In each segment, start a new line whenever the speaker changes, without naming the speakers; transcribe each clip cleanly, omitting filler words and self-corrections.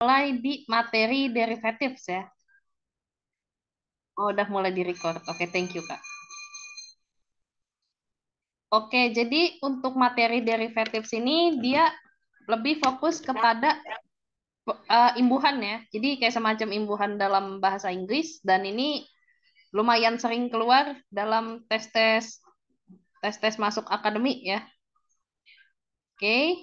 mulai di materi derivatives ya. Oh, udah mulai di record. Oke, thank you, Kak. Oke, jadi untuk materi derivatives ini dia lebih fokus kepada imbuhan ya. Jadi kayak semacam imbuhan dalam bahasa Inggris dan ini lumayan sering keluar dalam tes-tes masuk akademik ya. Oke.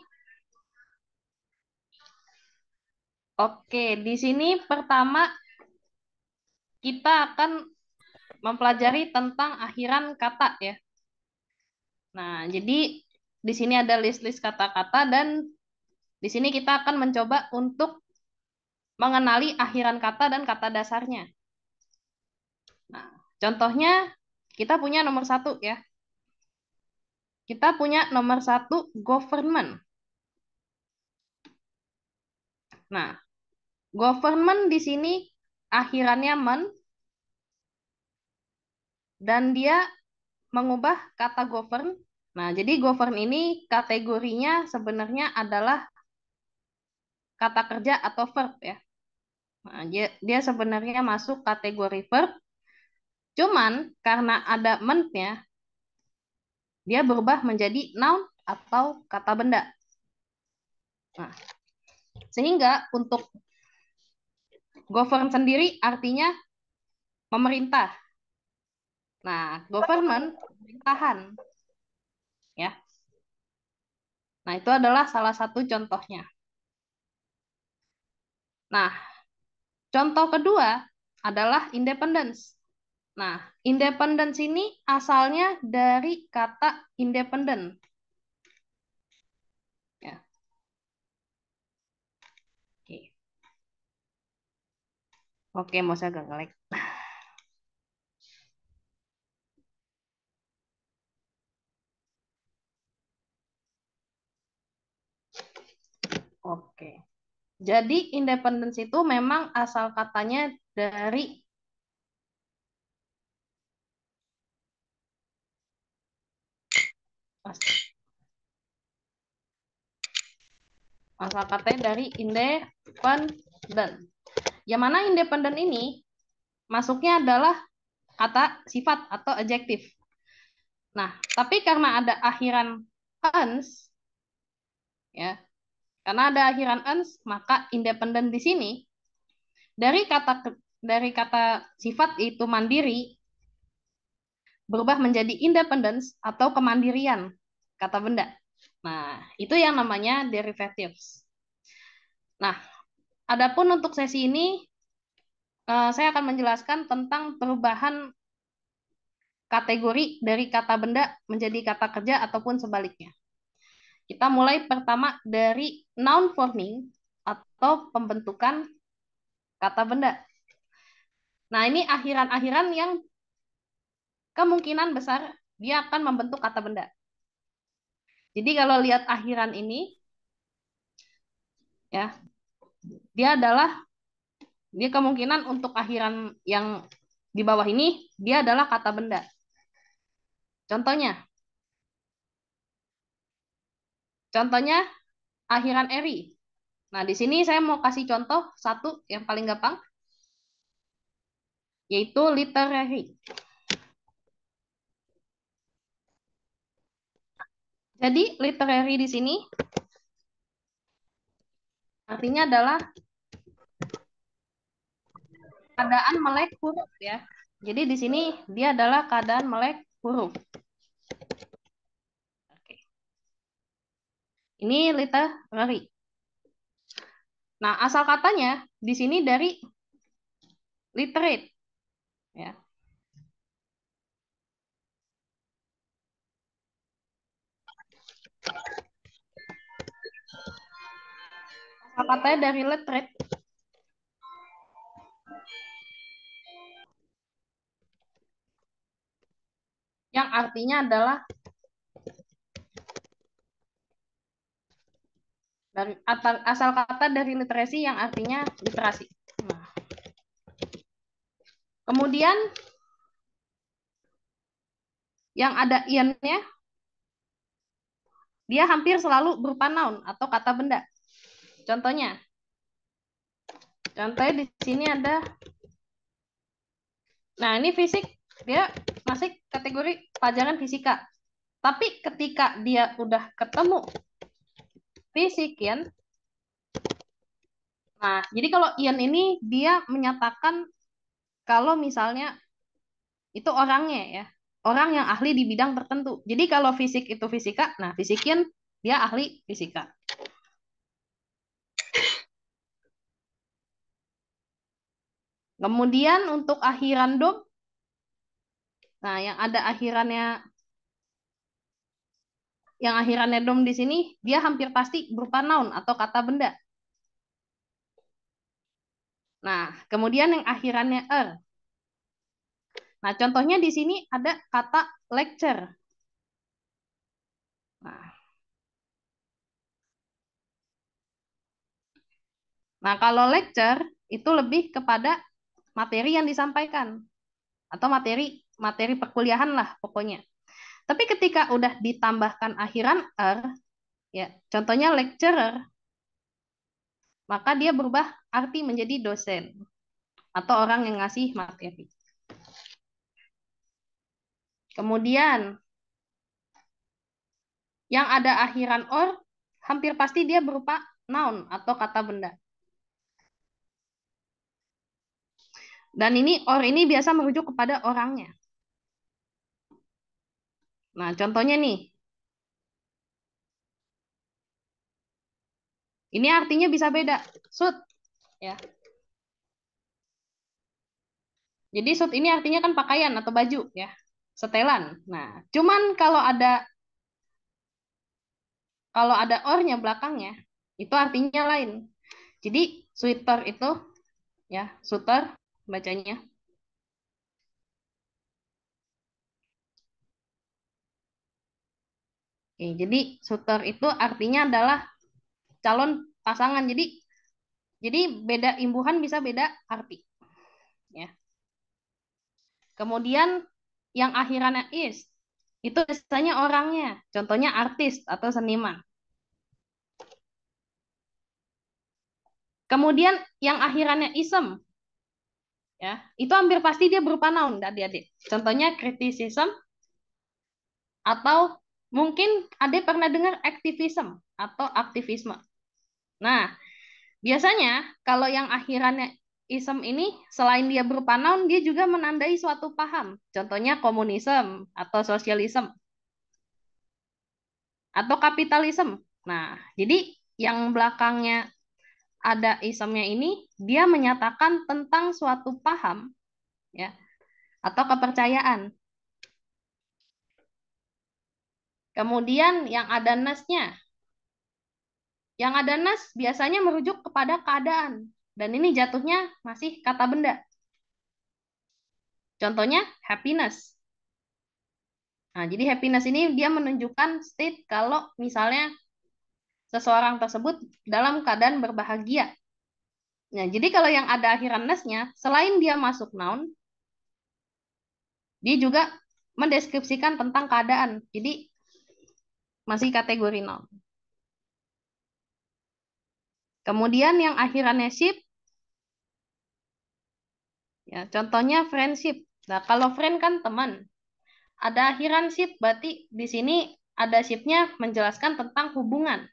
Oke, di sini pertama kita akan mempelajari tentang akhiran kata ya. Nah, jadi di sini ada list-list kata-kata dan di sini kita akan mencoba untuk mengenali akhiran kata dan kata dasarnya. Nah, contohnya kita punya nomor satu ya. Kita punya nomor satu government. Nah, government di sini akhirannya men dan dia mengubah kata govern. Nah, jadi govern ini kategorinya sebenarnya adalah kata kerja atau verb ya. Nah, dia sebenarnya masuk kategori verb. Cuman karena ada ment-nya, dia berubah menjadi noun atau kata benda. Nah, sehingga untuk govern sendiri artinya memerintah. Nah, government pemerintahan ya. Nah, itu adalah salah satu contohnya. Nah, contoh kedua adalah independence. Nah, independence ini asalnya dari kata independent. Ya, oke. Oke, mau saya agak nge-lag. Oke. Jadi independence itu memang asal katanya dari asal katanya dari independent. Yang mana independent ini masuknya adalah kata sifat atau adjektif. Nah, tapi karena ada akhiran ens ya, karena ada akhiran ens, maka independent di sini dari kata sifat itu mandiri berubah menjadi independence atau kemandirian kata benda. Nah, itu yang namanya derivatives. Nah, adapun untuk sesi ini saya akan menjelaskan tentang perubahan kategori dari kata benda menjadi kata kerja ataupun sebaliknya. Kita mulai pertama dari noun forming atau pembentukan kata benda. Nah, ini akhiran-akhiran yang kemungkinan besar dia akan membentuk kata benda. Jadi kalau lihat akhiran ini, ya, dia kemungkinan untuk akhiran yang di bawah ini dia adalah kata benda. Contohnya akhiran eri. Nah, di sini saya mau kasih contoh satu yang paling gampang, yaitu literary. Jadi literary di sini artinya adalah keadaan melek huruf ya. Jadi di sini dia adalah keadaan melek huruf. Oke. Ini literary. Nah, asal katanya di sini dari literate ya. Asal katanya dari literate yang artinya adalah dari asal kata dari literasi yang artinya literasi. Nah, kemudian yang ada iannya dia hampir selalu berupa noun atau kata benda. Contohnya, Contohnya di sini ada, nah ini fisik, dia masih kategori pelajaran fisika. Tapi ketika dia udah ketemu fisik, Ian, nah jadi kalau Ian ini dia menyatakan kalau misalnya itu orangnya ya, orang yang ahli di bidang tertentu. Jadi kalau fisik itu fisika, nah fisikian dia ahli fisika. Kemudian untuk akhiran dom, nah yang akhirannya dom di sini dia hampir pasti berupa noun atau kata benda. Nah, kemudian yang akhirannya er. Nah, contohnya di sini ada kata lecture. Nah, kalau lecture itu lebih kepada materi yang disampaikan atau materi materi perkuliahan lah pokoknya. Tapi ketika udah ditambahkan akhiran er, ya, contohnya lecturer, maka dia berubah arti menjadi dosen atau orang yang ngasih materi. Kemudian yang ada akhiran or hampir pasti dia berupa noun atau kata benda. Dan ini or ini biasa merujuk kepada orangnya. Nah, contohnya nih. Ini artinya bisa beda. Suit ya. Jadi suit ini artinya kan pakaian atau baju ya. Setelan. Nah, cuman kalau ada ornya belakangnya, itu artinya lain. Jadi sweater itu ya, sweater bacanya. Oke, jadi suitor itu artinya adalah calon pasangan. Jadi beda imbuhan bisa beda arti. Ya. Kemudian yang akhirannya is itu biasanya orangnya. Contohnya artis atau seniman. Kemudian yang akhirannya ism ya, itu hampir pasti dia berupa noun, adik-adik. Contohnya criticism atau mungkin adik pernah dengar activism atau aktivisme. Nah, biasanya kalau yang akhirannya ism ini selain dia berupa noun, dia juga menandai suatu paham. Contohnya komunisme atau sosialisme atau kapitalisme. Nah, jadi yang belakangnya ada ismnya ini dia menyatakan tentang suatu paham ya atau kepercayaan. Kemudian yang ada nasnya. Yang ada nas biasanya merujuk kepada keadaan dan ini jatuhnya masih kata benda. Contohnya happiness. Nah, jadi happiness ini dia menunjukkan state kalau misalnya seseorang tersebut dalam keadaan berbahagia. Nah, jadi kalau yang ada akhiran nasnya, selain dia masuk noun, dia juga mendeskripsikan tentang keadaan. Jadi masih kategori noun. Kemudian yang akhirannya ship, ya contohnya friendship. Nah, kalau friend kan teman. Ada akhiran ship, berarti di sini ada shipnya menjelaskan tentang hubungan.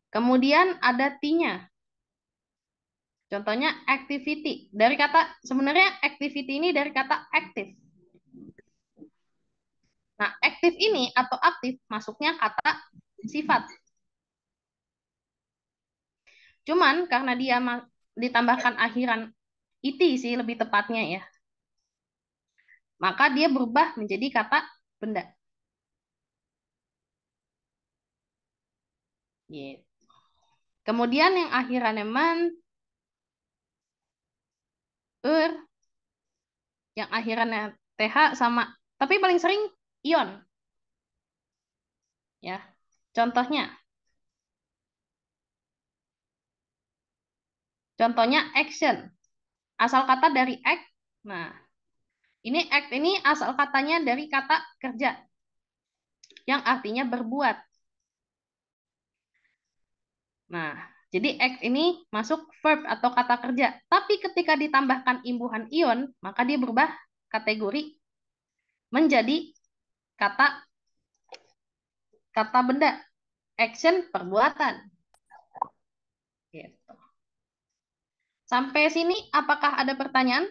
Kemudian ada T-nya. Contohnya activity. Dari kata, sebenarnya activity ini dari kata active. Nah, aktif ini atau aktif masuknya kata sifat. Cuman karena dia ditambahkan akhiran iti sih lebih tepatnya ya. Maka dia berubah menjadi kata benda. Gitu. Kemudian yang akhirannya man, yang akhirannya th sama, tapi paling sering ion. Ya, contohnya, action. Asal kata dari act. Nah, ini act ini asal katanya dari kata kerja yang artinya berbuat. Nah, jadi act ini masuk verb atau kata kerja. Tapi ketika ditambahkan imbuhan ion, maka dia berubah kategori menjadi kata kata benda, action, perbuatan. Gitu. Sampai sini, apakah ada pertanyaan?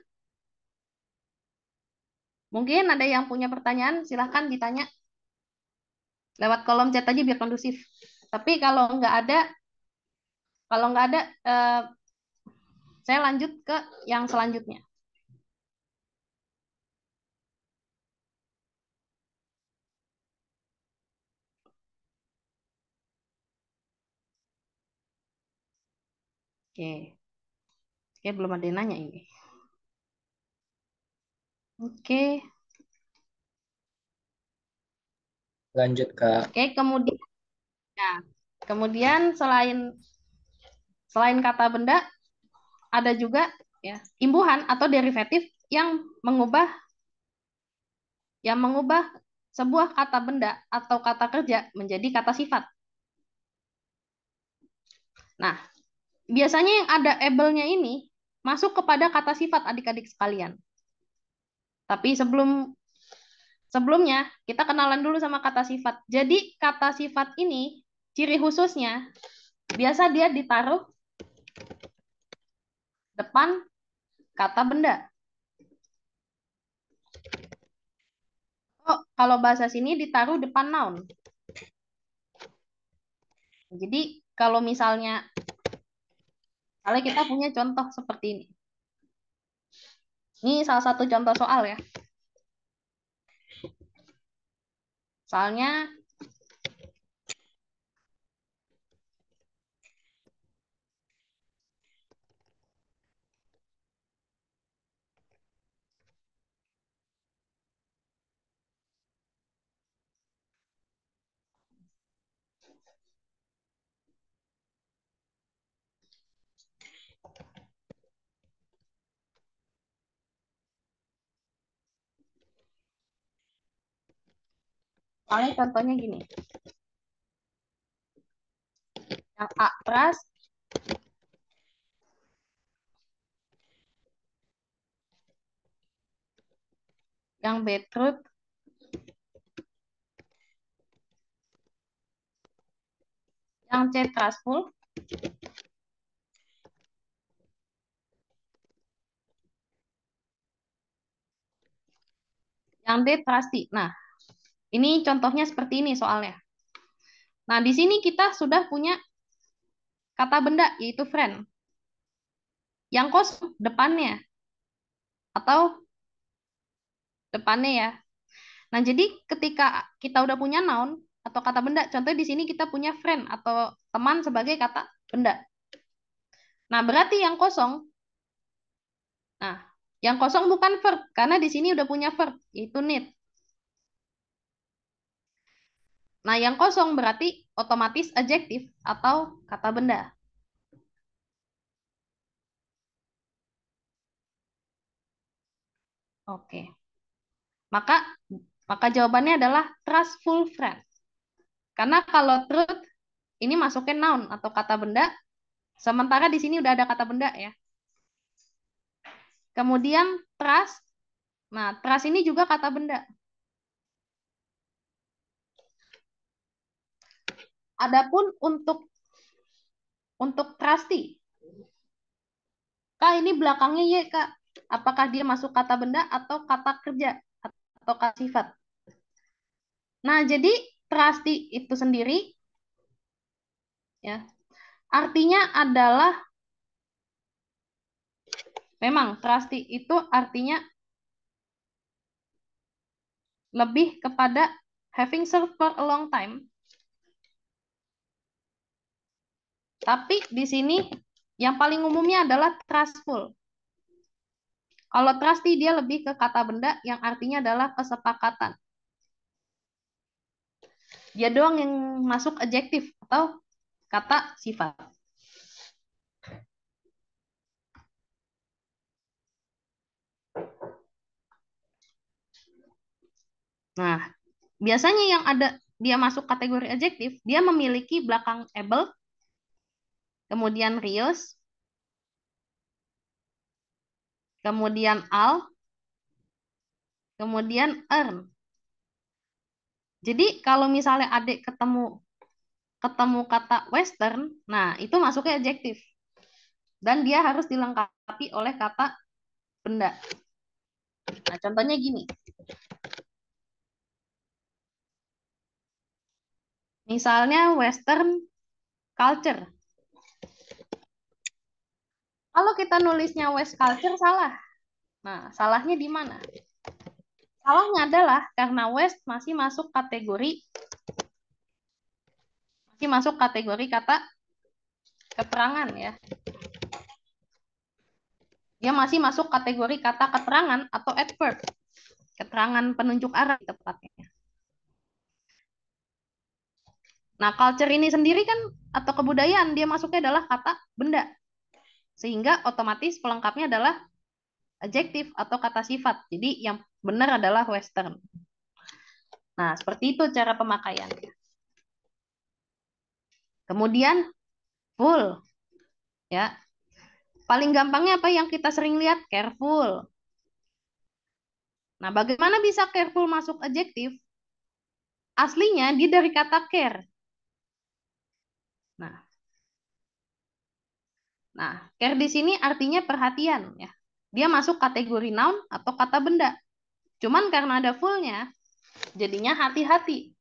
Mungkin ada yang punya pertanyaan, silahkan ditanya lewat kolom chat aja biar kondusif. Tapi kalau nggak ada, saya lanjut ke yang selanjutnya. Oke, oke belum ada yang nanya ini. Oke,
Lanjut, Kak.
oke kemudian, ya, kemudian selain kata benda ada juga ya imbuhan atau derivatif yang mengubah sebuah kata benda atau kata kerja menjadi kata sifat. Nah, biasanya yang ada able-nya ini masuk kepada kata sifat adik-adik sekalian. Tapi sebelumnya kita kenalan dulu sama kata sifat. Jadi kata sifat ini ciri khususnya biasa dia ditaruh depan kata benda. Oh, kalau bahasa sini ditaruh depan noun. Jadi kalau misalnya kita punya contoh seperti ini. Ini salah satu contoh soal ya. Soalnya contohnya gini. Yang A pras, yang B truth, yang C trustful, yang D trusty. Nah, ini contohnya seperti ini soalnya. Nah, di sini kita sudah punya kata benda yaitu friend. Yang kosong depannya ya. Nah, jadi ketika kita udah punya noun atau kata benda, contohnya di sini kita punya friend atau teman sebagai kata benda. Nah, berarti nah, yang kosong bukan verb karena di sini udah punya verb yaitu need. Nah, yang kosong berarti otomatis adjektif atau kata benda. Oke. Maka maka jawabannya adalah trustful friend. Karena kalau truth ini masukin noun atau kata benda, sementara di sini udah ada kata benda ya. Kemudian trust. Nah, trust ini juga kata benda. Adapun untuk trusty, Kak ini belakangnya ya Kak. Apakah dia masuk kata benda atau kata kerja atau kata sifat? Nah, jadi trusty itu sendiri ya, artinya adalah memang trusty itu artinya lebih kepada having served for a long time. Tapi di sini yang paling umumnya adalah trustful. Kalau trusty dia lebih ke kata benda yang artinya adalah kesepakatan. Dia doang yang masuk adjektif atau kata sifat. Nah, biasanya yang ada dia masuk kategori adjektif, dia memiliki belakang able kemudian Rius, kemudian Al, kemudian Earn. Jadi kalau misalnya adik ketemu ketemu kata Western, nah itu masuknya adjektif. Dan dia harus dilengkapi oleh kata benda. Nah, contohnya gini. Misalnya Western culture. Kalau kita nulisnya West culture salah. Nah, salahnya di mana? Salahnya adalah karena West masih masuk kategori kata keterangan ya. Dia masih masuk kategori kata keterangan atau adverb. Keterangan penunjuk arah tepatnya. Nah, culture ini sendiri kan atau kebudayaan dia masuknya adalah kata benda. Sehingga otomatis pelengkapnya adalah adjektif atau kata sifat. Jadi yang benar adalah Western. Nah, seperti itu cara pemakaiannya. Kemudian full ya. Paling gampangnya apa yang kita sering lihat? Careful. Nah, bagaimana bisa careful masuk adjektif? Aslinya dia dari kata care. Nah, care di sini artinya perhatian ya. Dia masuk kategori noun atau kata benda. Cuman karena ada fullnya, jadinya hati-hati.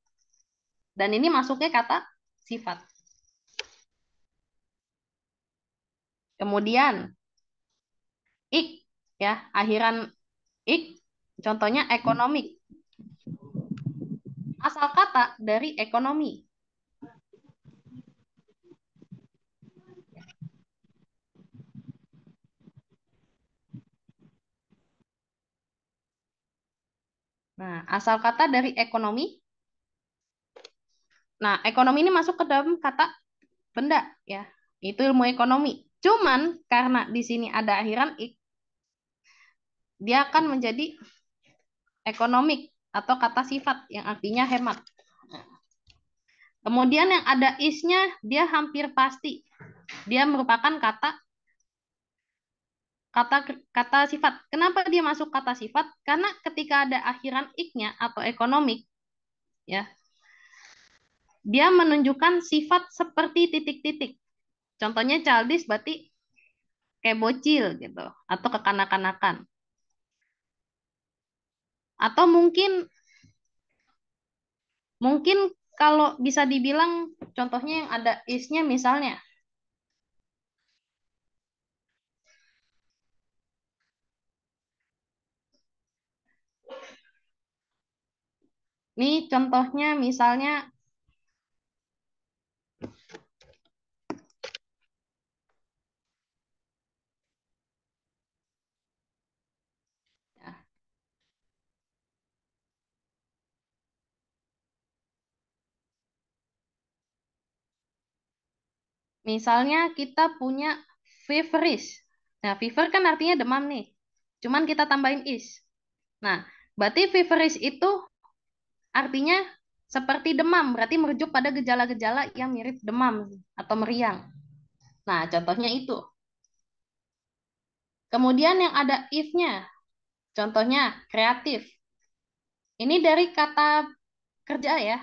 Dan ini masuknya kata sifat. Kemudian ik ya, akhiran ik contohnya ekonomik. Asal kata dari ekonomi. Nah, asal kata dari ekonomi. Nah, ekonomi ini masuk ke dalam kata benda ya. Itu ilmu ekonomi. Cuman karena di sini ada akhiran ik, dia akan menjadi ekonomik atau kata sifat yang artinya hemat. Kemudian yang ada isnya dia hampir pasti. Dia merupakan kata sifat. Kenapa dia masuk kata sifat? Karena ketika ada akhiran iknya atau ekonomik ya, dia menunjukkan sifat seperti titik-titik. Contohnya childish berarti kayak bocil gitu atau kekanak-kanakan. Atau mungkin kalau bisa dibilang contohnya yang ada isnya misalnya. Nih contohnya misalnya ya, misalnya kita punya feverish. Nah, fever kan artinya demam nih. Cuman kita tambahin is. Nah, berarti feverish itu artinya seperti demam, berarti merujuk pada gejala-gejala yang mirip demam atau meriang. Nah, contohnya itu. Kemudian yang ada if-nya, contohnya kreatif. Ini dari kata kerja ya.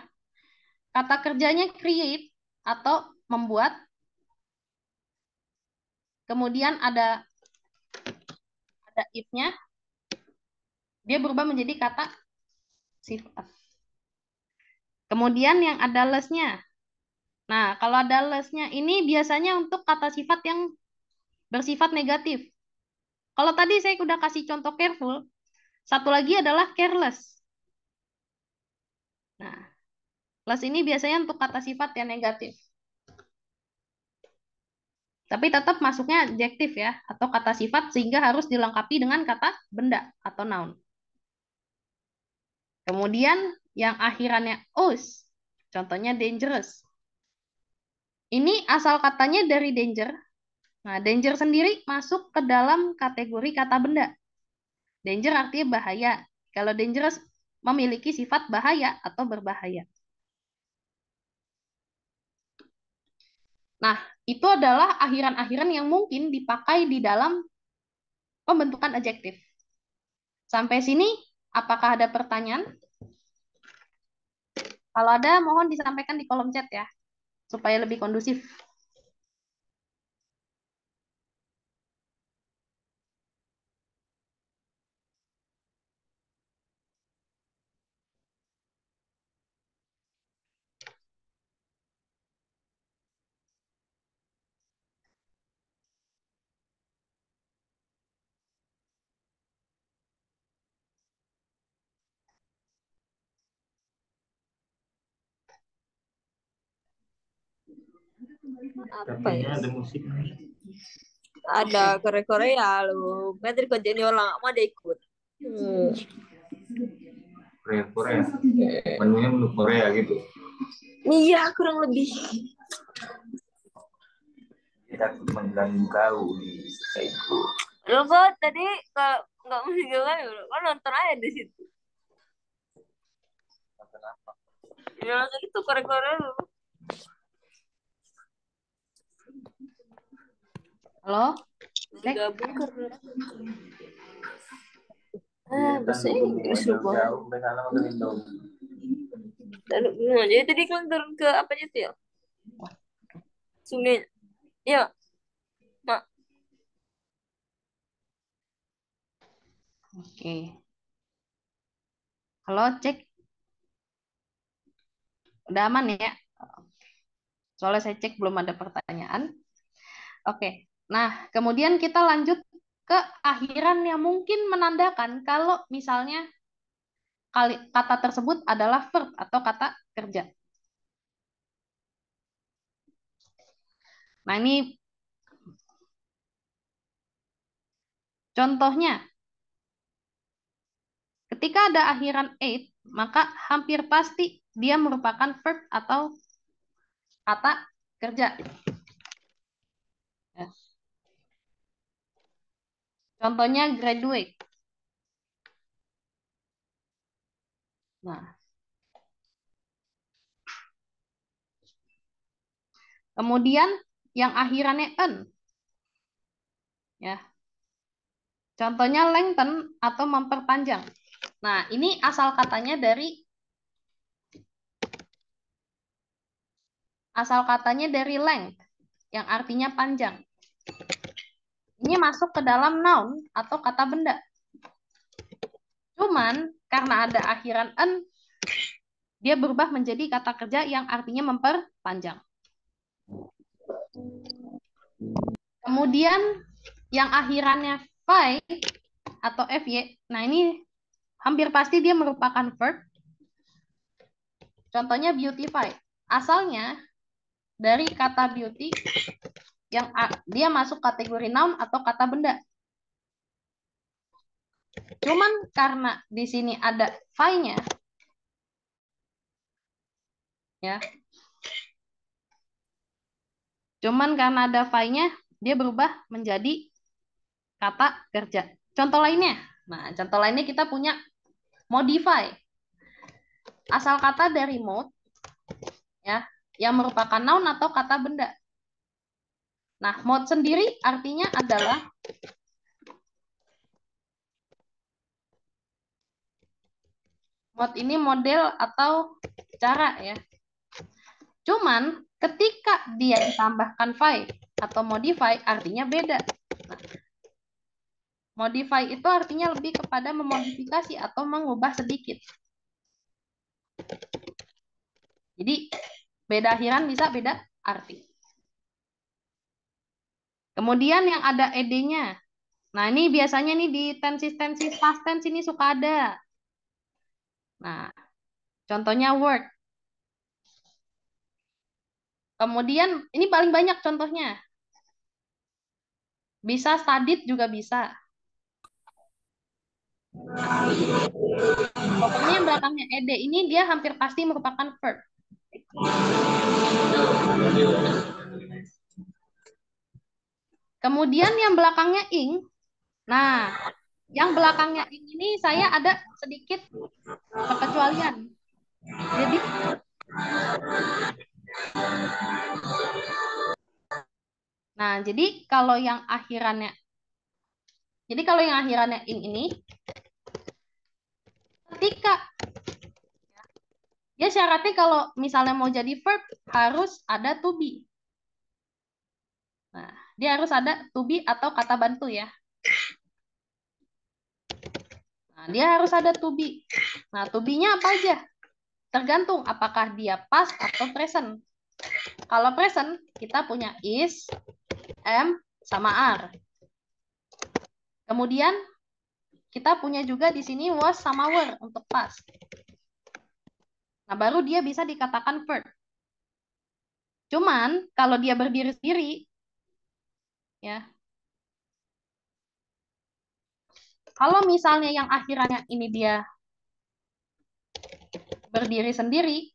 Kata kerjanya create atau membuat. Kemudian ada if-nya, dia berubah menjadi kata sifat. Kemudian yang ada less-nya. Nah, kalau ada less-nya ini biasanya untuk kata sifat yang bersifat negatif. Kalau tadi saya udah kasih contoh careful, satu lagi adalah careless. Nah, less ini biasanya untuk kata sifat yang negatif. Tapi tetap masuknya adjektif ya, atau kata sifat sehingga harus dilengkapi dengan kata benda atau noun. Kemudian yang akhirannya us, contohnya dangerous. Ini asal katanya dari danger. Nah, danger sendiri masuk ke dalam kategori kata benda. Danger artinya bahaya. Kalau dangerous memiliki sifat bahaya atau berbahaya. Nah, itu adalah akhiran-akhiran yang mungkin dipakai di dalam pembentukan adjektif. Sampai sini, apakah ada pertanyaan? Kalau ada, mohon disampaikan di kolom chat ya, supaya lebih kondusif.
Apa ya? Ada musik. Ada Korea-Korea lu. Metri kerjaan orang mau ada ikut.
Korea. Menunya menu Korea gitu.
Iya, kurang lebih.
Kita mengganggu kau di itu.
Lo kok tadi nggak musik kan? Kan nonton aja di situ.
Nonton apa?
Ya nonton itu Korea-Korea lu.
Halo?
Gabung karena bahasa Inggris lu kok.
Jauh ke sana nonton Indo.
Lalu gimana? Jadi tadi kan turun ke apa aja ya? Sungai. Ya, Mak.
Oke. Halo, cek. Udah aman ya? Soalnya saya cek belum ada pertanyaan. Oke. Nah, kemudian kita lanjut ke akhiran yang mungkin menandakan kalau misalnya kata tersebut adalah verb atau kata kerja. Nah, ini contohnya. Ketika ada akhiran ate, maka hampir pasti dia merupakan verb atau kata kerja. Ya. Contohnya graduate. Nah, kemudian yang akhirannya en. Ya. Contohnya lengthen atau memperpanjang. Nah, ini asal katanya dari length yang artinya panjang. Ini masuk ke dalam noun atau kata benda. Cuman karena ada akhiran en, dia berubah menjadi kata kerja yang artinya memperpanjang. Kemudian yang akhirannya fy atau fy, nah ini hampir pasti dia merupakan verb. Contohnya beautify. Asalnya dari kata beauty yang dia masuk kategori noun atau kata benda. Cuman karena di sini ada fy-nya, ya. Cuman karena ada fy-nya, dia berubah menjadi kata kerja. Contoh lainnya. Nah, contoh lainnya kita punya modify. Asal kata dari mode, ya, yang merupakan noun atau kata benda. Nah, mode sendiri artinya adalah mode ini model atau cara ya. Cuman ketika dia ditambahkan fy atau modify artinya beda. Nah, modify itu artinya lebih kepada memodifikasi atau mengubah sedikit. Jadi beda akhiran bisa beda arti. Kemudian yang ada ed-nya. Nah, ini biasanya nih di tenses past tense ini suka ada. Nah, contohnya work. Kemudian ini paling banyak contohnya. Bisa studied juga bisa. Pokoknya yang belakangnya ed ini dia hampir pasti merupakan verb. Kemudian yang belakangnya ing. Nah, yang belakangnya ing ini saya ada sedikit perkecualian. Jadi Nah, jadi kalau yang akhirannya in ini, ketika dia syaratnya kalau misalnya mau jadi verb harus ada to be. Nah, dia harus ada to be atau kata bantu ya. Nah, dia harus ada to be. Nah, to be-nya apa aja? Tergantung apakah dia past atau present. Kalau present, kita punya is, am, sama are. Kemudian kita punya juga di sini was sama were untuk past. Nah, baru dia bisa dikatakan verb. Cuman kalau dia berdiri sendiri, ya. Kalau misalnya yang akhirannya ini dia berdiri sendiri,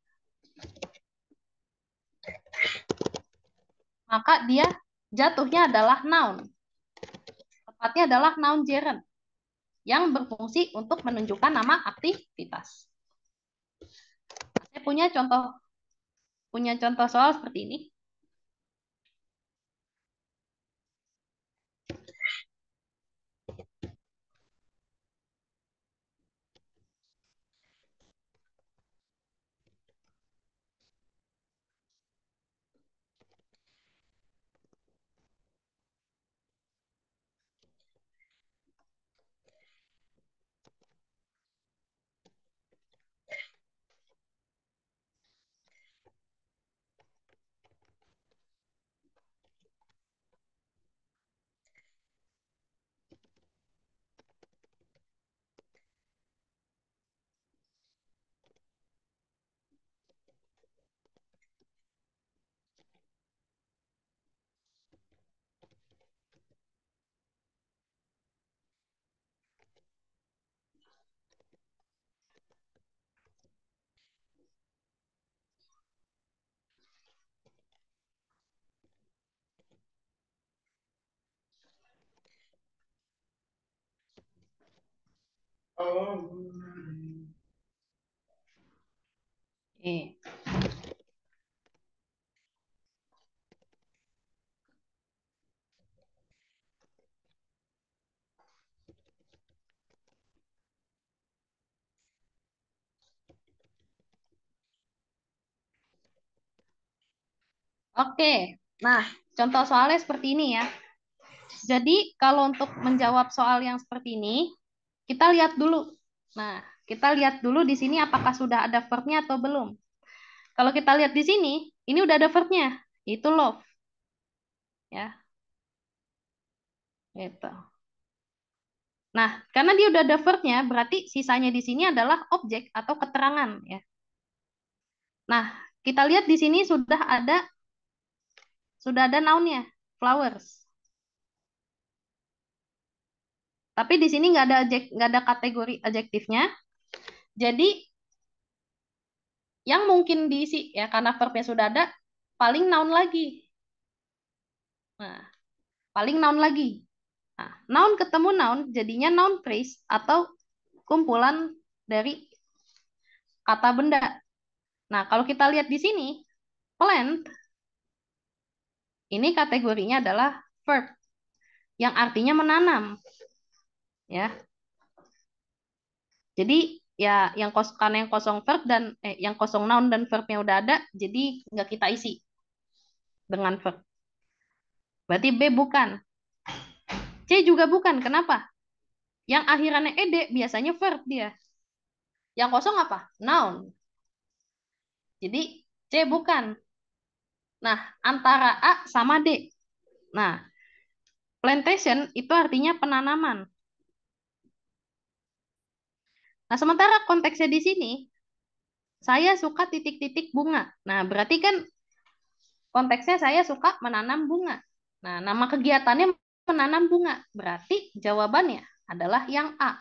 maka dia jatuhnya adalah noun. Tepatnya adalah noun gerund yang berfungsi untuk menunjukkan nama aktivitas. Saya punya contoh soal seperti ini. Oke, nah contoh soalnya seperti ini ya. Jadi kalau untuk menjawab soal yang seperti ini, kita lihat dulu. Nah, kita lihat dulu di sini apakah sudah ada verb-nya atau belum. Kalau kita lihat di sini, ini udah ada verb-nya, yaitu love. Ya, gitu. Nah, karena dia udah ada verb-nya, berarti sisanya di sini adalah objek atau keterangan ya. Nah, kita lihat di sini sudah ada noun-nya, flowers. Tapi di sini nggak ada kategori adjektifnya. Jadi yang mungkin diisi ya karena verbnya sudah ada, paling noun lagi. Nah, paling noun lagi. Nah, noun ketemu noun jadinya noun phrase atau kumpulan dari kata benda. Nah, kalau kita lihat di sini, plant ini kategorinya adalah verb yang artinya menanam. Ya. Jadi ya karena yang kosong verb dan yang kosong noun dan verbnya udah ada, jadi nggak kita isi dengan verb. Berarti B bukan. C juga bukan. Kenapa? Yang akhirannya ed biasanya verb dia. Yang kosong apa? Noun. Jadi C bukan. Nah, antara A sama D. Nah, plantation itu artinya penanaman. Nah, sementara konteksnya di sini, saya suka titik-titik bunga. Nah, berarti kan konteksnya saya suka menanam bunga. Nah, nama kegiatannya menanam bunga. Berarti jawabannya adalah yang A.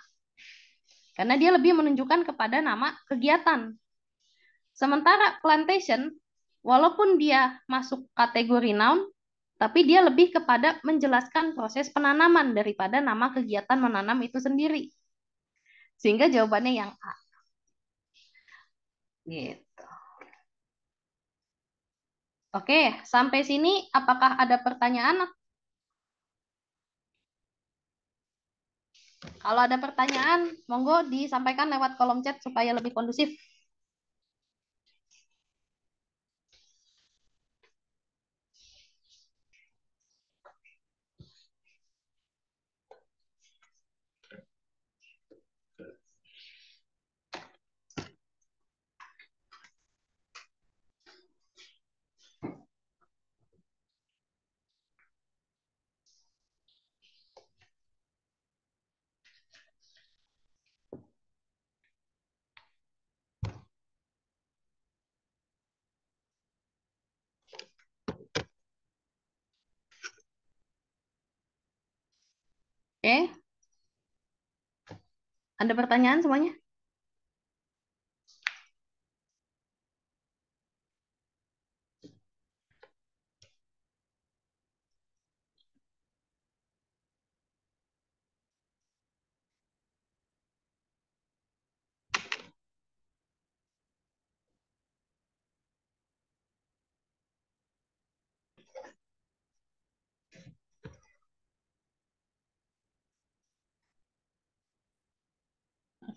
Karena dia lebih menunjukkan kepada nama kegiatan. Sementara plantation, walaupun dia masuk kategori noun, tapi dia lebih kepada menjelaskan proses penanaman daripada nama kegiatan menanam itu sendiri. Sehingga jawabannya yang A. Gitu. Oke, sampai sini apakah ada pertanyaan? Kalau ada pertanyaan, monggo disampaikan lewat kolom chat supaya lebih kondusif. Oke, ada pertanyaan semuanya?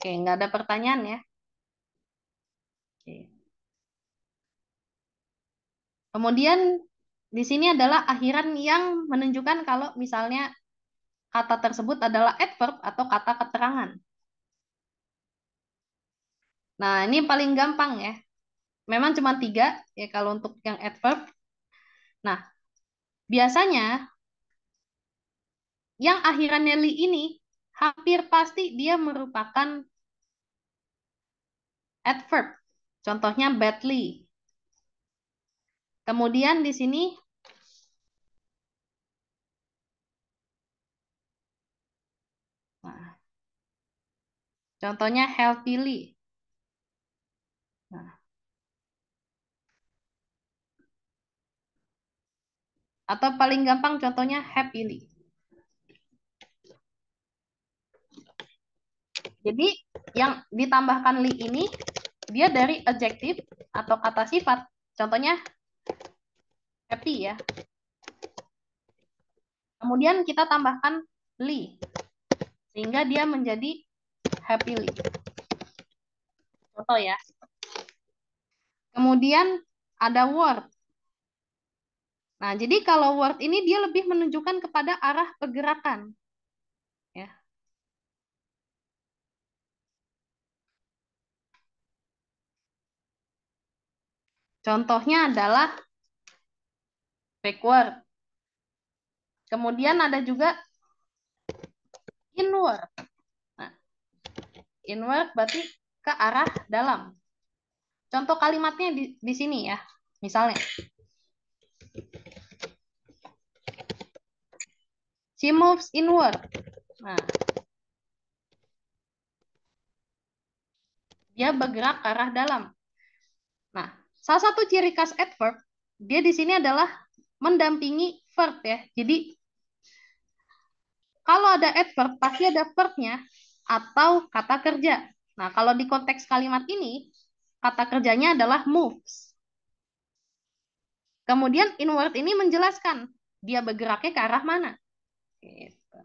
Oke, nggak ada pertanyaan ya. Oke. Kemudian di sini adalah akhiran yang menunjukkan kalau misalnya kata tersebut adalah adverb atau kata keterangan. Nah, ini paling gampang ya. Memang cuma 3 ya kalau untuk yang adverb. Nah, biasanya yang akhirannya li ini hampir pasti dia merupakan adverb. Contohnya badly. Kemudian di sini nah, contohnya healthily. Nah, atau paling gampang contohnya happily. Jadi yang ditambahkan li ini dia dari adjektif atau kata sifat. Contohnya happy ya. Kemudian kita tambahkan li sehingga dia menjadi happily. Contoh ya. Kemudian ada word. Nah, jadi kalau word ini dia lebih menunjukkan kepada arah pergerakan. Ya. Contohnya adalah backward. Kemudian ada juga inward. Nah, inward berarti ke arah dalam. Contoh kalimatnya di sini ya. Misalnya, she moves inward. Nah, dia bergerak ke arah dalam. Nah, salah satu ciri khas adverb, dia di sini adalah mendampingi verb ya. Jadi, kalau ada adverb, pasti ada verbnya atau kata kerja. Nah, kalau di konteks kalimat ini, kata kerjanya adalah moves. Kemudian inward ini menjelaskan dia bergeraknya ke arah mana. Gitu.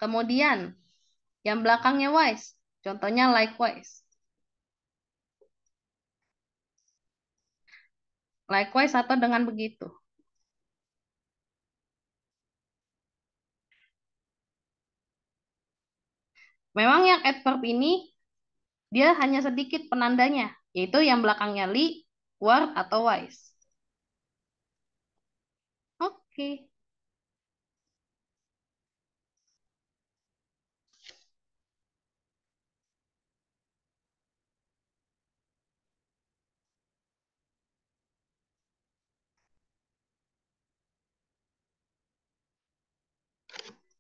Kemudian yang belakangnya wise, contohnya likewise. Likewise atau dengan begitu. Memang yang adverb ini dia hanya sedikit penandanya, yaitu yang belakangnya li, were, atau wise. Oke.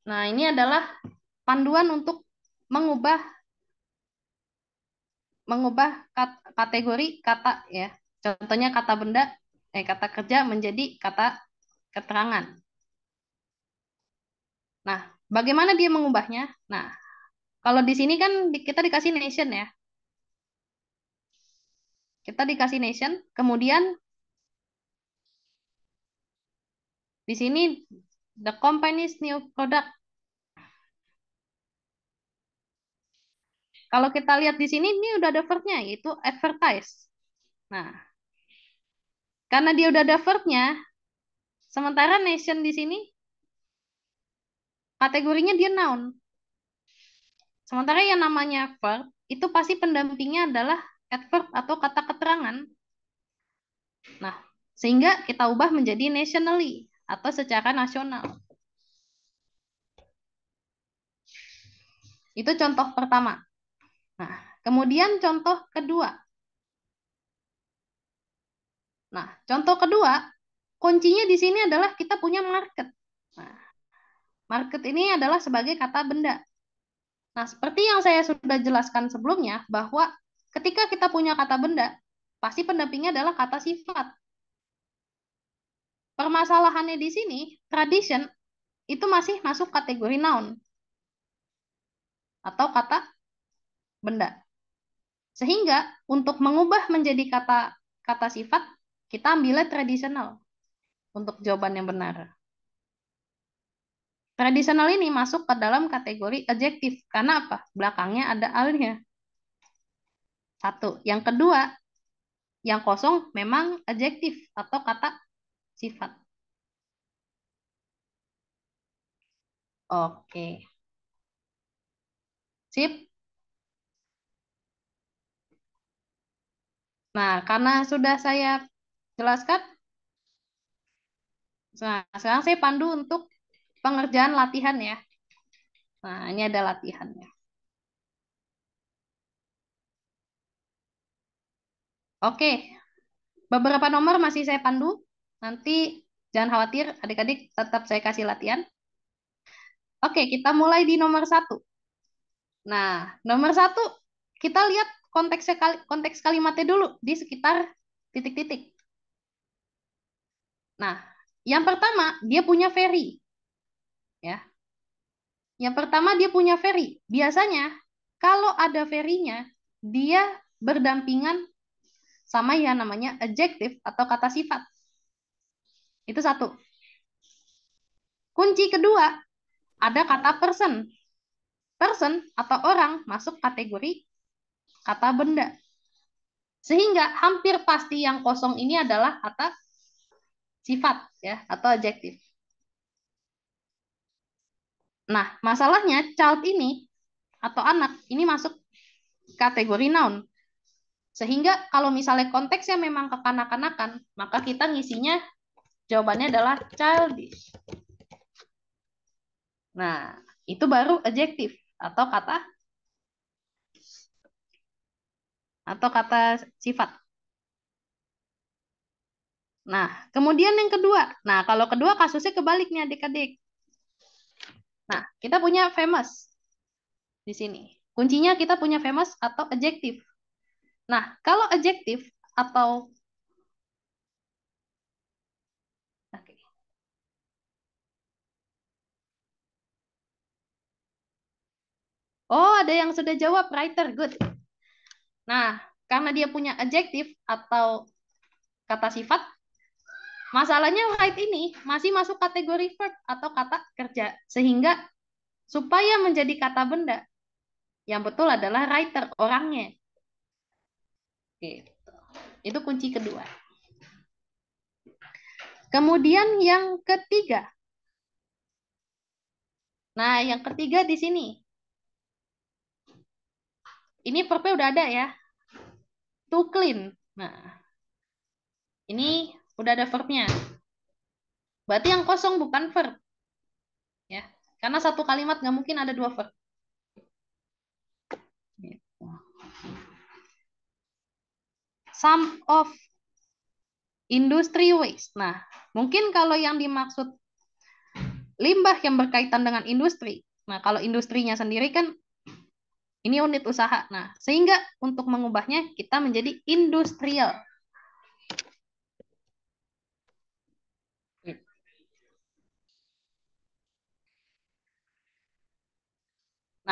Nah, ini adalah panduan untuk mengubah kategori kata ya. Contohnya kata benda, kata kerja menjadi kata keterangan. Nah, bagaimana dia mengubahnya? Nah, Kalau di sini kan kita dikasih nation ya. Kita dikasih nation, kemudian di sini the company's new product. Kalau kita lihat di sini, ini udah ada verb-nya, yaitu advertise. Nah, karena dia udah ada verb-nya, sementara nation di sini kategorinya dia noun. Sementara yang namanya verb, itu pasti pendampingnya adalah adverb atau kata keterangan. Nah, sehingga kita ubah menjadi nationally atau secara nasional. Itu contoh pertama. Nah, kemudian contoh kedua. Nah, contoh kedua, kuncinya di sini adalah kita punya market. Nah, market ini adalah sebagai kata benda. Nah, seperti yang saya sudah jelaskan sebelumnya, bahwa ketika kita punya kata benda, pasti pendampingnya adalah kata sifat. Permasalahannya di sini, tradition itu masih masuk kategori noun atau kata benda. Sehingga untuk mengubah menjadi kata sifat, kita ambilnya tradisional untuk jawaban yang benar. Tradisional ini masuk ke dalam kategori adjektif. Karena apa? Belakangnya ada alnya. Satu. Yang kedua, yang kosong memang adjektif atau kata sifat. Oke. Sip. Nah, karena sudah saya jelaskan, nah, sekarang saya pandu untuk pengerjaan latihan ya. Nah, ini ada latihannya. Oke, beberapa nomor masih saya pandu. Nanti jangan khawatir, adik-adik tetap saya kasih latihan. Oke, kita mulai di nomor 1. Nah, nomor 1, kita lihat konteks kalimatnya dulu di sekitar titik-titik. Nah, yang pertama, dia punya very. Ya. Yang pertama, dia punya very. Biasanya, kalau ada very-nya, dia berdampingan sama yang namanya adjective atau kata sifat. Itu satu. Kunci kedua, ada kata person. Person atau orang masuk kategori kata benda. Sehingga hampir pasti yang kosong ini adalah kata sifat ya atau adjektif. Nah, masalahnya child ini atau anak ini masuk kategori noun. Sehingga kalau misalnya konteksnya memang kekanak-kanakan, maka kita ngisinya jawabannya adalah childish. Nah, itu baru adjektif atau kata sifat. Nah, kemudian yang kedua. Nah, kalau kedua kasusnya kebalik nih adik-adik. Nah, kita punya famous di sini. Kuncinya kita punya famous atau adjektif. Nah, kalau adjektif atau Oke. Oh, ada yang sudah jawab writer, good. Nah, karena dia punya adjektif atau kata sifat, masalahnya right ini masih masuk kategori verb atau kata kerja. Sehingga supaya menjadi kata benda, yang betul adalah writer, orangnya. Gitu. Itu kunci kedua. Kemudian yang ketiga. Nah, yang ketiga di sini. Ini verbnya udah ada ya. To clean. Nah, ini udah ada verbnya. Berarti yang kosong bukan verb. Ya, karena satu kalimat nggak mungkin ada dua verb. Gitu. Some of industry waste. Nah, mungkin kalau yang dimaksud limbah yang berkaitan dengan industri. Nah, kalau industrinya sendiri kan ini unit usaha. Nah, sehingga untuk mengubahnya kita menjadi industrial.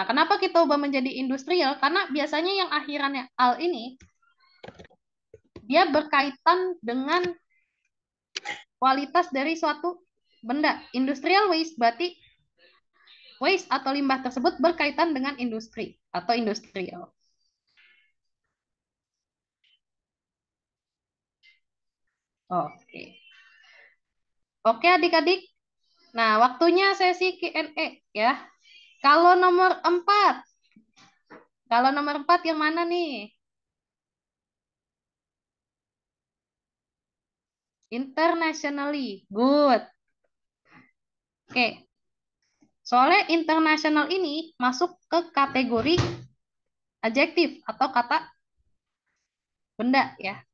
Nah, kenapa kita ubah menjadi industrial? Karena biasanya yang akhirannya al ini dia berkaitan dengan kualitas dari suatu benda. Industrial waste berarti waste atau limbah tersebut berkaitan dengan industri atau industrial. Oke. Oke adik-adik. Nah, waktunya sesi Q&A ya. Kalau nomor 4. Kalau nomor 4 yang mana nih? Internationally. Good. Oke. Soalnya international ini masuk ke kategori adjektif atau kata benda ya.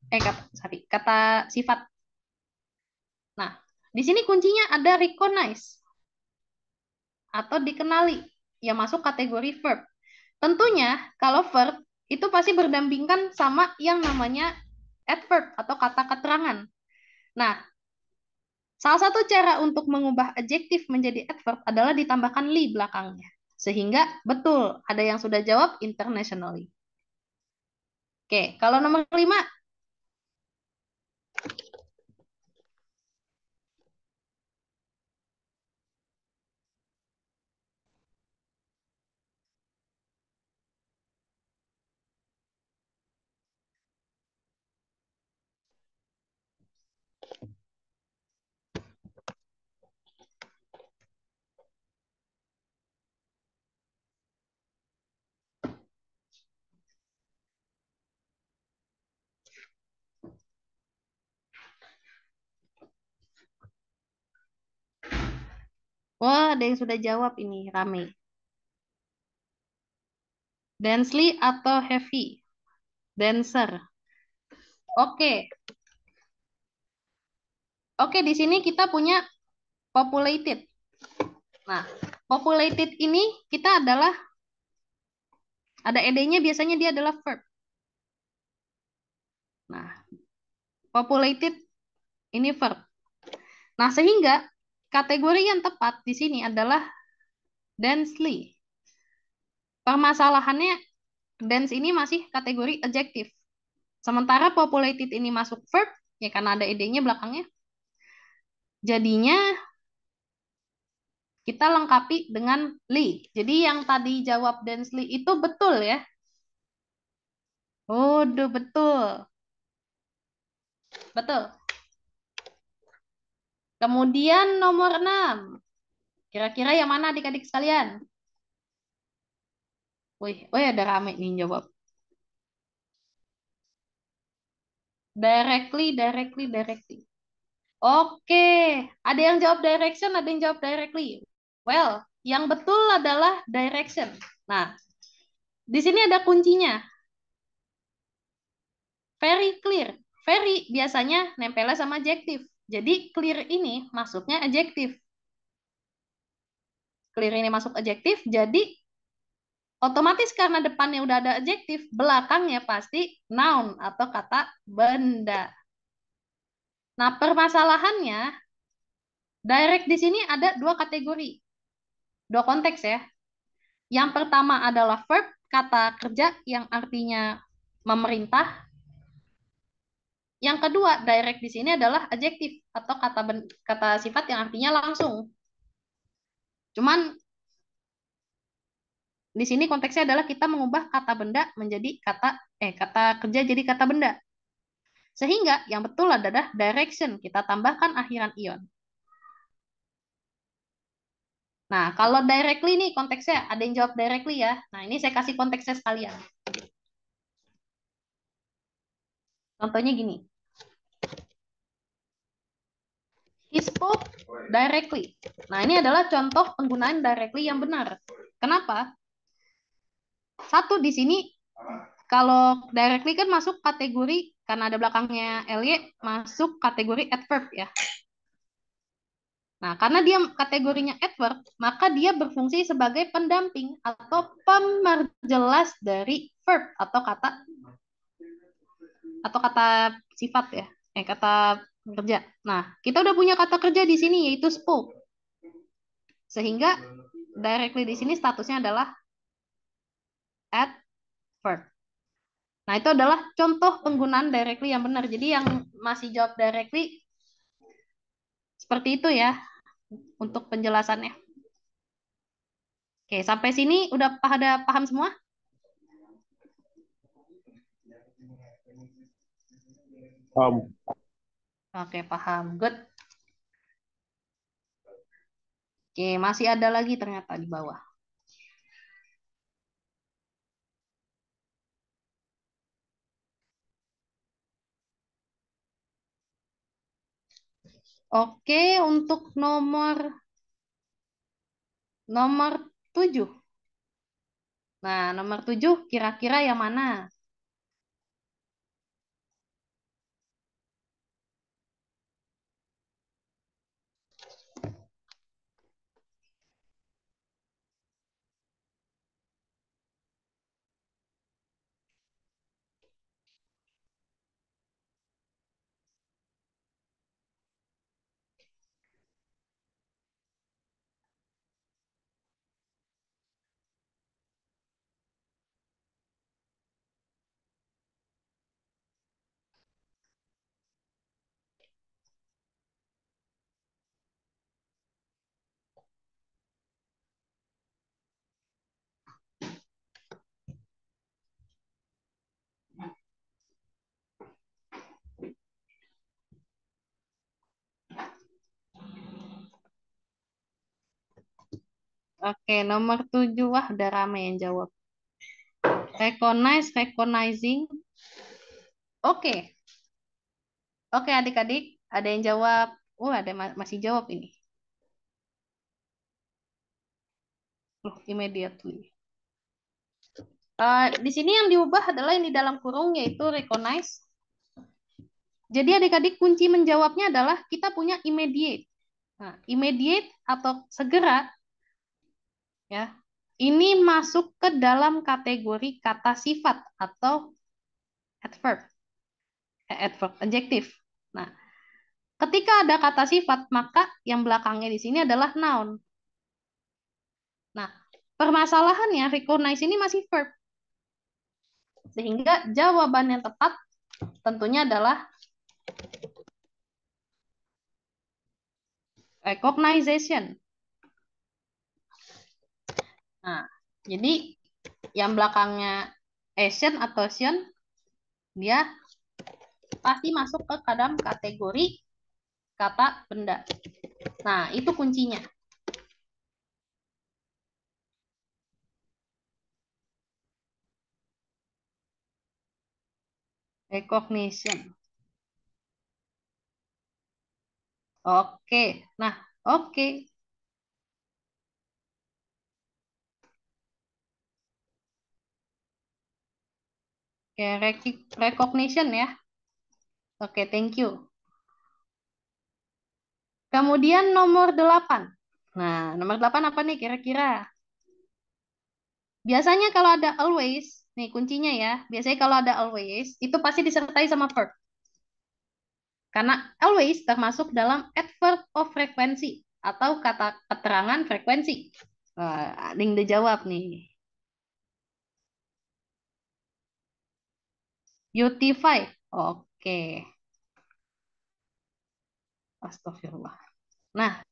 Kata sifat. Nah, di sini kuncinya ada recognize atau dikenali yang masuk kategori verb. Tentunya kalau verb itu pasti berdampingan sama yang namanya adverb atau kata keterangan. Nah, salah satu cara untuk mengubah adjektif menjadi adverb adalah ditambahkan li belakangnya. Sehingga betul, ada yang sudah jawab internationally. Oke, kalau nomor 5. Wah, ada yang sudah jawab ini, rame. Densely atau heavy? Denser. Oke. Oke, di sini kita punya populated. Nah, populated ini kita adalah ada ed-nya biasanya dia adalah verb. Nah, populated ini verb. Nah, sehingga kategori yang tepat di sini adalah densely. Permasalahannya dense ini masih kategori adjektif. Sementara populated ini masuk verb, ya karena ada ed-nya belakangnya. Jadinya kita lengkapi dengan li. Jadi yang tadi jawab densely itu betul ya. Udah betul. Betul. Kemudian nomor 6. Kira-kira yang mana adik-adik sekalian? Wih, ada rame nih jawab. Directly, directly, directly. Oke, ada yang jawab direction, ada yang jawab directly. Well, yang betul adalah direction. Nah, di sini ada kuncinya. Very clear. Very biasanya nempelnya sama adjektif. Jadi clear ini masuknya adjektif. Clear ini masuk adjektif, jadi otomatis karena depannya udah ada adjektif, belakangnya pasti noun atau kata benda. Nah, permasalahannya direct di sini ada dua kategori. Dua konteks ya. Yang pertama adalah verb, kata kerja yang artinya memerintah. Yang kedua, direct di sini adalah adjektif atau kata sifat yang artinya langsung. Cuman di sini konteksnya adalah kita mengubah kata benda menjadi kata kerja jadi kata benda. Sehingga yang betul adalah direction, kita tambahkan akhiran ion. Nah, kalau directly nih konteksnya, ada yang jawab directly ya. Nah, ini saya kasih konteksnya sekalian. Contohnya gini. He spoke directly. Nah, ini adalah contoh penggunaan directly yang benar. Kenapa? Satu di sini, kalau directly kan masuk kategori, karena ada belakangnya ly, masuk kategori adverb ya. Nah, karena dia kategorinya adverb, maka dia berfungsi sebagai pendamping atau pemerjelas dari verb atau kata sifat ya, kata kerja. Nah, kita udah punya kata kerja di sini yaitu spoke. Sehingga directly di sini statusnya adalah adverb. Nah, itu adalah contoh penggunaan directly yang benar. Jadi yang masih jawab directly seperti itu ya untuk penjelasannya. Oke, sampai sini udah pada paham semua? Oke, paham. Good. Oke, masih ada lagi ternyata di bawah. Oke, untuk nomor 7. Nah, nomor 7 kira-kira yang mana? Oke, nomor 7. Wah, udah rame yang jawab. Recognize, recognizing. Oke. Oke, adik-adik. Ada yang jawab. Ada masih jawab ini. Loh, immediately. Di sini yang diubah adalah yang di dalam kurung, yaitu recognize. Jadi adik-adik kunci menjawabnya adalah kita punya immediate. Nah, immediate atau segera, ya, ini masuk ke dalam kategori kata sifat atau adverb, adverb adjektif. Nah, ketika ada kata sifat, maka yang belakangnya di sini adalah noun. Nah, permasalahannya recognize ini masih verb. Sehingga jawaban yang tepat tentunya adalah recognition. Nah, jadi yang belakangnya action atau action, dia pasti masuk ke dalam kategori kata benda. Nah, itu kuncinya. Recognition. Oke. Nah, oke. Oke, recognition ya. Oke, thank you. Kemudian nomor 8. Nah, nomor 8 apa nih kira-kira? Biasanya kalau ada always, nih kuncinya ya. Biasanya kalau ada always, itu pasti disertai sama verb. Karena always termasuk dalam adverb of frequency atau kata keterangan frekuensi. Ada yang udah jawab nih. Beautify. Oke. Astagfirullah. Nah,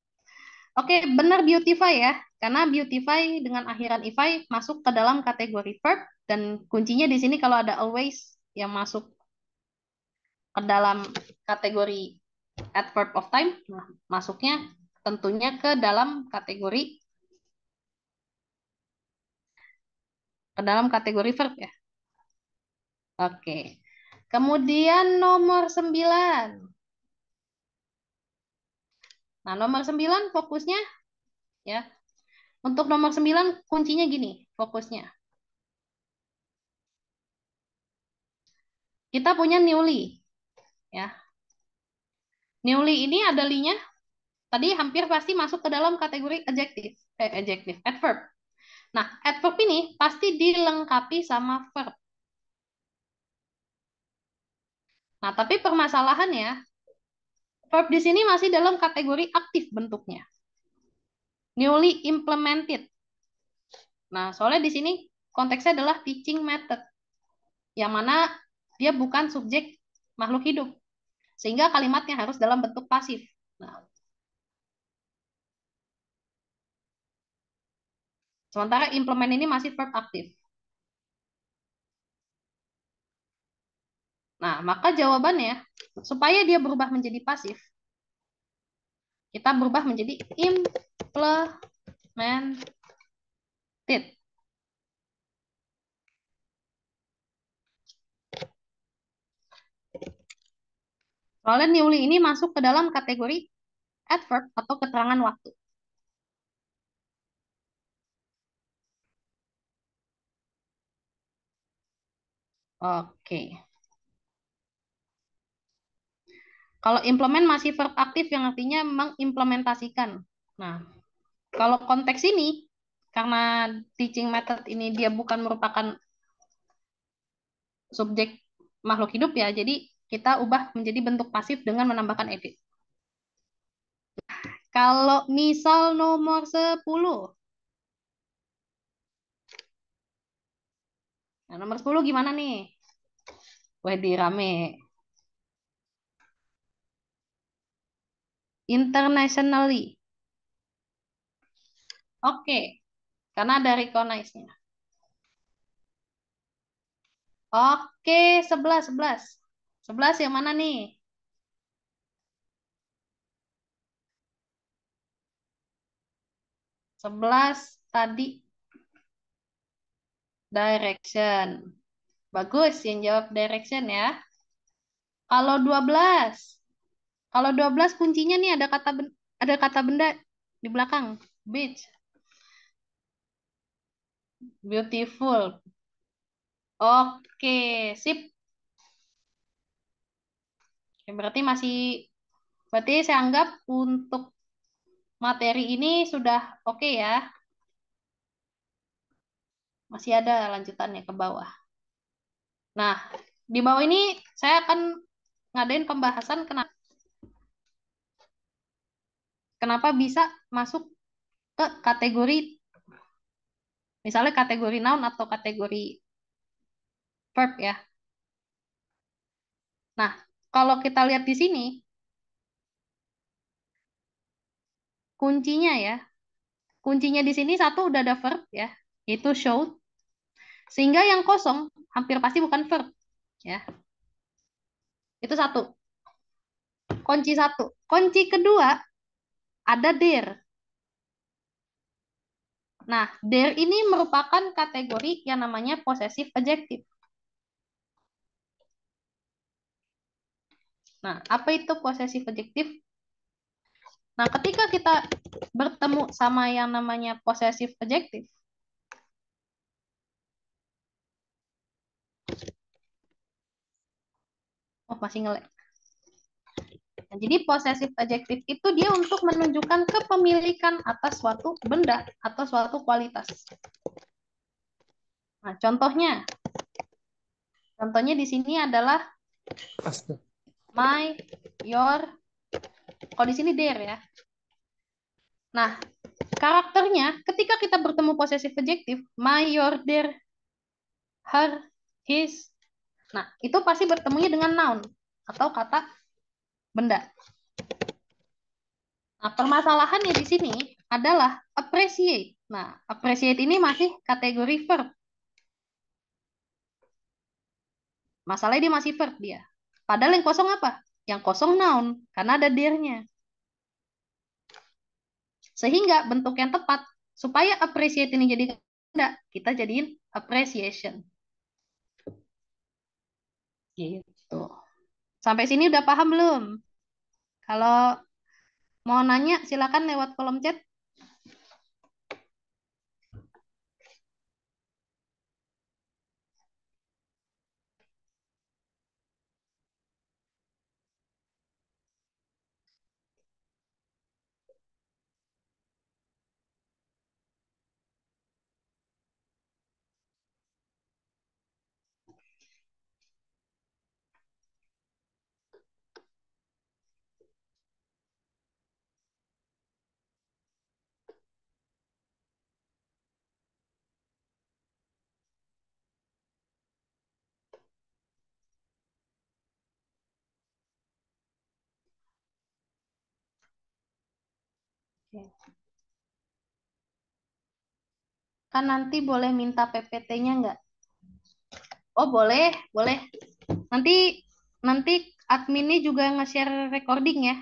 oke, benar beautify ya. Karena beautify dengan akhiran ify masuk ke dalam kategori verb dan kuncinya di sini kalau ada always yang masuk ke dalam kategori adverb of time, nah, masuknya tentunya ke dalam kategori verb ya. Oke. Kemudian nomor 9. Nah, nomor 9 fokusnya ya. Untuk nomor 9 kuncinya gini, fokusnya. Kita punya newly ya. Newly ini ada linya tadi hampir pasti masuk ke dalam kategori adjective, adverb. Nah, adverb ini pasti dilengkapi sama verb. Nah, tapi permasalahannya verb di sini masih dalam kategori aktif bentuknya. Newly implemented. Nah, soalnya di sini konteksnya adalah teaching method, yang mana dia bukan subjek makhluk hidup, sehingga kalimatnya harus dalam bentuk pasif. Nah, sementara implement ini masih verb aktif. Nah, maka jawabannya, supaya dia berubah menjadi pasif, kita berubah menjadi implemented. Soalnya newly ini masuk ke dalam kategori adverb atau keterangan waktu. Oke. Kalau implement masih verb aktif yang artinya mengimplementasikan. Nah, kalau konteks ini, karena teaching method ini dia bukan merupakan subjek makhluk hidup ya, jadi kita ubah menjadi bentuk pasif dengan menambahkan edit. Kalau misal nomor 10. Nah, nomor 10 gimana nih? Wah, rame. Internationally. Oke, karena ada recognize-nya. Oke, 11, 11. 11 yang mana nih? 11 tadi direction. Bagus yang jawab direction ya. Kalau 12. Kalau 12 kuncinya nih ada kata benda di belakang. Beach. Beautiful. Oke, sip. Oke, berarti saya anggap untuk materi ini sudah oke ya. Masih ada lanjutannya ke bawah. Nah, di bawah ini saya akan ngadain pembahasan kenapa bisa masuk ke kategori, misalnya kategori noun atau kategori verb ya. Nah, kalau kita lihat di sini, kuncinya ya, kuncinya di sini satu udah ada verb ya, yaitu showed, sehingga yang kosong hampir pasti bukan verb ya. Itu satu. Kunci satu. Kunci kedua ada there. Nah, there ini merupakan kategori yang namanya possessive adjective. Nah, apa itu possessive adjective? Nah, ketika kita bertemu sama yang namanya possessive adjective, oh masih ngelek. Nah, jadi possessive adjective itu dia untuk menunjukkan kepemilikan atas suatu benda atau suatu kualitas. Nah, contohnya di sini adalah my, your. Kalau di sini their ya. Nah, karakternya ketika kita bertemu possessive adjective, my, your, their, her, his. Nah, itu pasti bertemunya dengan noun atau kata benda. Nah, permasalahannya di sini adalah appreciate. Nah, appreciate ini masih kategori verb. Masalahnya dia masih verb dia. Padahal yang kosong apa? Yang kosong noun, karena ada there-nya. Sehingga bentuk yang tepat, supaya appreciate ini jadi benda, kita jadiin appreciation. Gitu. Sampai sini udah paham belum? Kalau mau nanya, silakan lewat kolom chat. Oke. Kan nanti boleh minta PPT-nya nggak? Oh, boleh, boleh. Nanti nanti adminnya juga nge-share recording ya.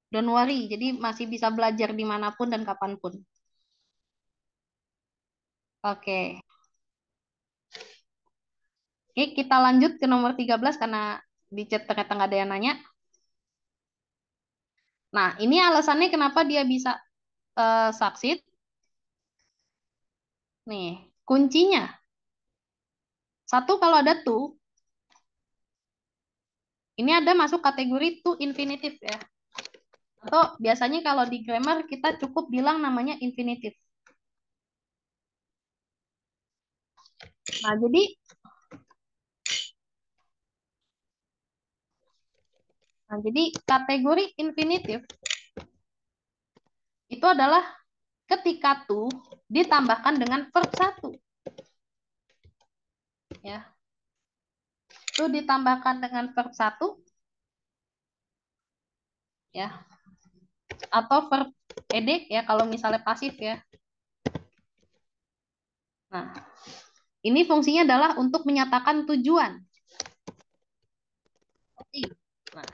Don't worry, jadi masih bisa belajar dimanapun dan kapanpun. Oke. Oke, kita lanjut ke nomor 13 karena di chat ternyata nggak ada yang nanya. Nah, ini alasannya kenapa dia bisa succeed. Nih, kuncinya. Satu, kalau ada to, ini ada masuk kategori to infinitive ya. Atau biasanya kalau di grammar kita cukup bilang namanya infinitive. Nah, jadi kategori infinitive itu adalah ketika to ditambahkan dengan verb satu. Ya. To ditambahkan dengan verb satu ya. Atau verb ed ya kalau misalnya pasif ya. Nah, ini fungsinya adalah untuk menyatakan tujuan. Nah,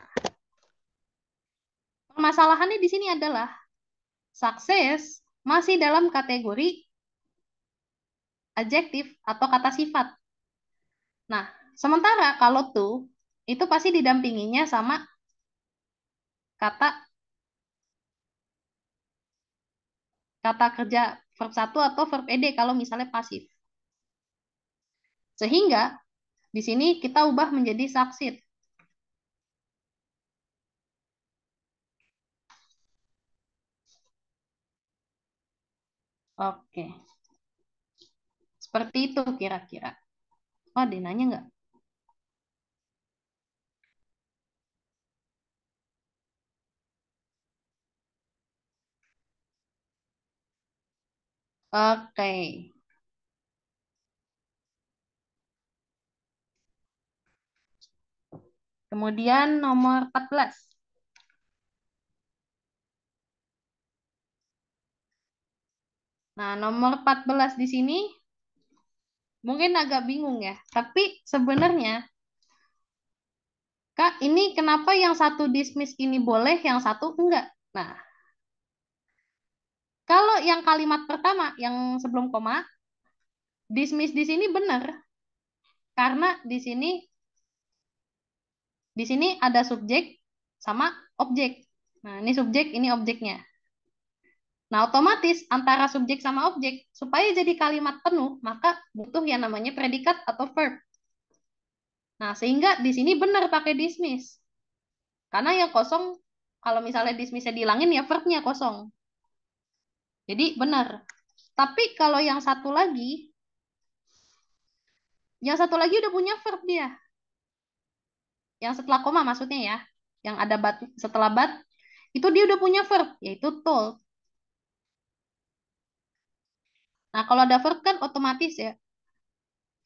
permasalahannya di sini adalah sukses masih dalam kategori adjektif atau kata sifat. Nah, sementara kalau to itu pasti didampinginya sama kata kata kerja verb satu atau verb ed kalau misalnya pasif. Sehingga di sini kita ubah menjadi succeed. Oke. Seperti itu kira-kira. Oh, dia nanya nggak? Oke. Kemudian nomor 14. Nah, nomor 14 di sini mungkin agak bingung ya. Tapi sebenarnya, Kak, ini kenapa yang satu dismiss ini boleh, yang satu enggak? Nah, kalau yang kalimat pertama, yang sebelum koma, dismiss di sini benar. Karena di sini ada subjek sama objek. Nah, ini subjek, ini objeknya. Nah, otomatis antara subjek sama objek, supaya jadi kalimat penuh, maka butuh yang namanya predikat atau verb. Nah, sehingga di sini benar pakai dismiss. Karena yang kosong, kalau misalnya dismissnya dihilangin, ya verbnya kosong. Jadi benar. Tapi kalau yang satu lagi udah punya verb dia. Yang setelah koma maksudnya ya. Yang ada but, setelah but, itu dia udah punya verb, yaitu told. Nah, kalau ada verb kan otomatis ya.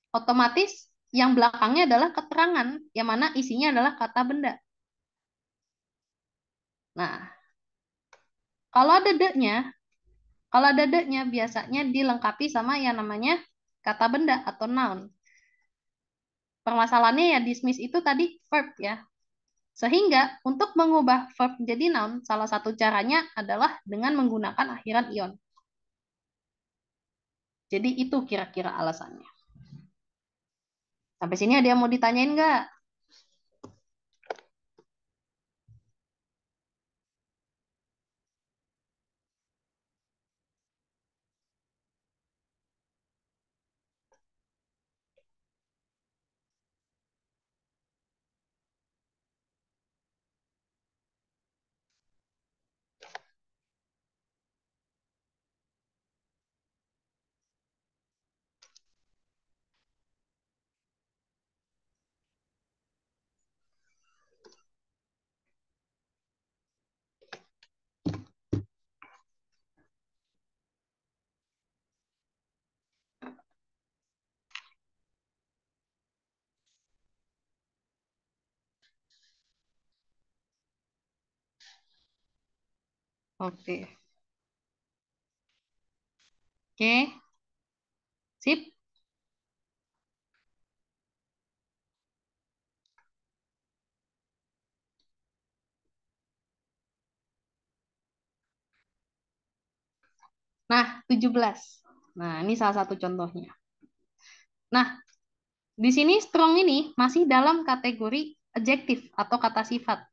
Otomatis yang belakangnya adalah keterangan, yang mana isinya adalah kata benda. Nah, kalau ada de-nya, biasanya dilengkapi sama yang namanya kata benda atau noun. Permasalahannya ya dismiss itu tadi verb ya. Sehingga untuk mengubah verb menjadi noun, salah satu caranya adalah dengan menggunakan akhiran ion. Jadi itu kira-kira alasannya. Sampai sini ada yang mau ditanyain nggak? Oke. Oke. Sip. Nah, 17. Nah, ini salah satu contohnya. Nah, di sini strong ini masih dalam kategori adjektif atau kata sifat.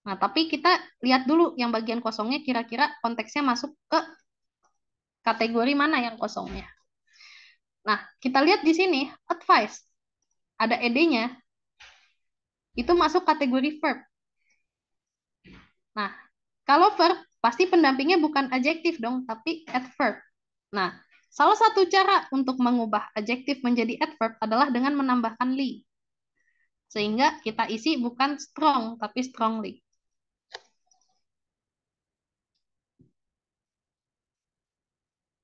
Nah, tapi kita lihat dulu yang bagian kosongnya kira-kira konteksnya masuk ke kategori mana yang kosongnya. Nah, kita lihat di sini advice. Ada ed-nya. Itu masuk kategori verb. Nah, kalau verb pasti pendampingnya bukan adjektif dong, tapi adverb. Nah, salah satu cara untuk mengubah adjektif menjadi adverb adalah dengan menambahkan li. Sehingga kita isi bukan strong, tapi strongly.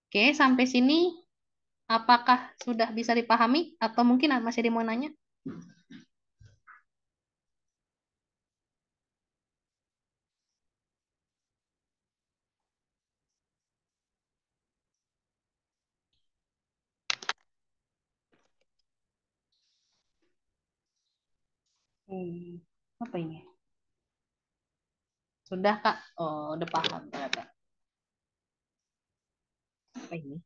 Oke, sampai sini apakah sudah bisa dipahami atau mungkin masih ada yang mau nanya? Apa ini? Sudah, Kak? Oh, udah paham ternyata. Apa ini?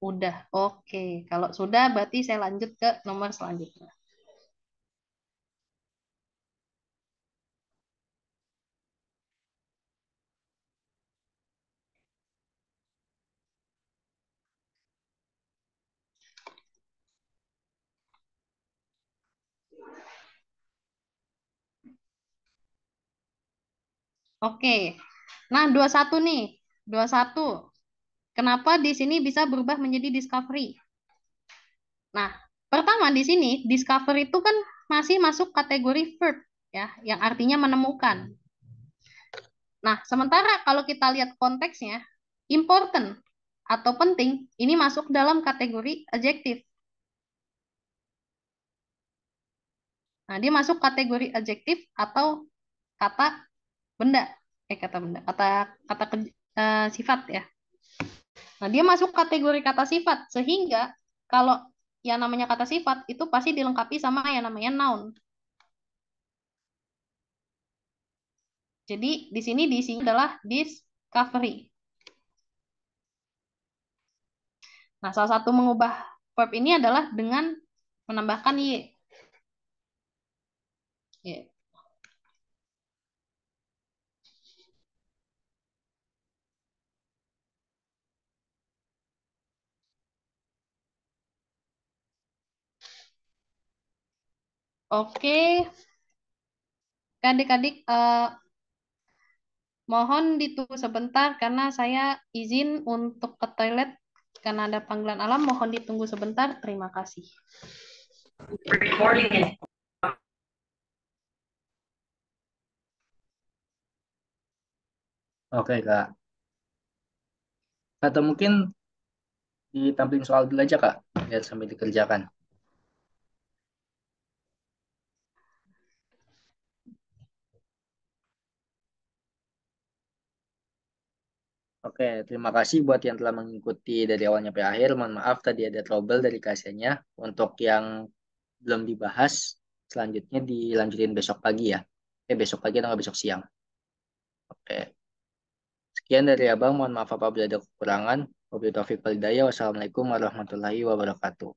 Udah, oke. Kalau sudah, berarti saya lanjut ke nomor selanjutnya. Oke. Nah, 21 nih. 21. Kenapa di sini bisa berubah menjadi discovery? Nah, pertama di sini discover itu kan masih masuk kategori verb ya, yang artinya menemukan. Nah, sementara kalau kita lihat konteksnya, important atau penting ini masuk dalam kategori adjektif. Nah, dia masuk kategori adjektif atau kata benda, kata benda, kata sifat ya. Nah, dia masuk kategori kata sifat sehingga kalau yang namanya kata sifat itu pasti dilengkapi sama yang namanya noun. Jadi di sini diisinya adalah discovery. Nah, salah satu mengubah verb ini adalah dengan menambahkan y. Y. Oke, adik-adik, mohon ditunggu sebentar karena saya izin untuk ke toilet karena ada panggilan alam. Mohon ditunggu sebentar. Terima kasih.
Oke, Kak. Atau mungkin ditampilin soal dulu aja, Kak, biar sambil dikerjakan. Oke, terima kasih buat yang telah mengikuti dari awalnya sampai akhir. Mohon maaf tadi ada trouble dari kasihannya. Untuk yang belum dibahas, selanjutnya dilanjutin besok pagi ya. Besok pagi atau nggak besok siang. Oke. Sekian dari Abang. Mohon maaf apabila ada kekurangan. Wabillahi taufiq wal hidayah. Wassalamualaikum warahmatullahi wabarakatuh.